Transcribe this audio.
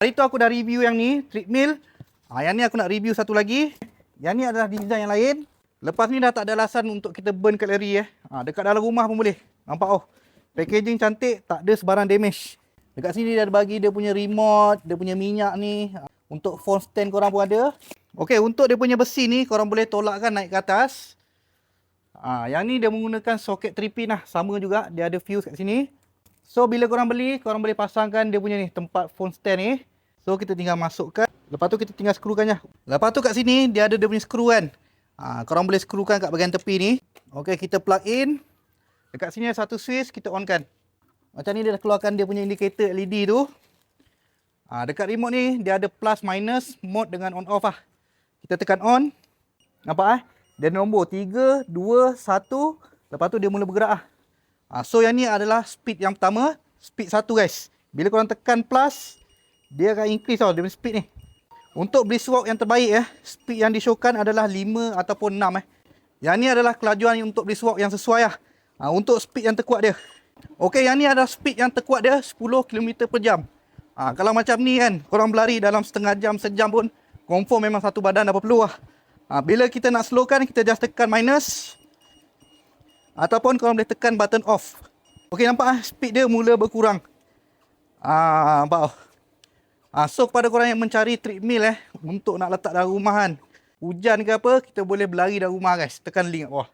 Hari tu aku dah review yang ni, treadmill. Yang ni aku nak review satu lagi. Yang ni adalah design yang lain. Lepas ni dah tak ada alasan untuk kita burn kalori dekat dalam rumah pun boleh. Nampak packaging cantik, tak ada sebarang damage. Dekat sini dia ada bagi dia punya remote, dia punya minyak ni. Untuk phone stand korang pun ada. Okey, untuk dia punya besi ni korang boleh tolakkan naik ke atas. Yang ni dia menggunakan soket 3 pin lah. Sama juga, dia ada fuse kat sini. So bila korang beli, korang boleh pasangkan dia punya ni tempat phone stand ni. So kita tinggal masukkan. Lepas tu kita tinggal skrukan je. Lepas tu kat sini dia ada dia punya skru kan. Korang boleh skrukan kat bahagian tepi ni. Okey, kita plug in. Dekat sini ada satu switch, kita on kan. Macam ni dia dah keluarkan dia punya indikator LED tu. Dekat remote ni dia ada plus minus mode dengan on off lah. Kita tekan on. Nampak Dia nombor 3, 2, 1. Lepas tu dia mula bergerak lah. So yang ni adalah speed yang pertama. Speed 1 guys. Bila korang tekan plus, dia akan increase dia punya speed ni. Untuk brisk walk yang terbaik speed yang disyorkan adalah 5 ataupun 6 Yang ni adalah kelajuan untuk brisk walk yang sesuai lah. Untuk speed yang terkuat dia. Okey, yang ni adalah speed yang terkuat dia 10 km per jam. Kalau macam ni kan, korang berlari dalam setengah jam, sejam pun confirm memang satu badan dah perlu lah. Bila kita nak slowkan, kita just tekan minus. Ataupun korang boleh tekan button off. Okey, nampak speed dia mula berkurang. Nampak so kepada korang yang mencari treadmill untuk nak letak dalam rumah kan, hujan ke apa, kita boleh berlari dalam rumah guys. Tekan link kat bawah.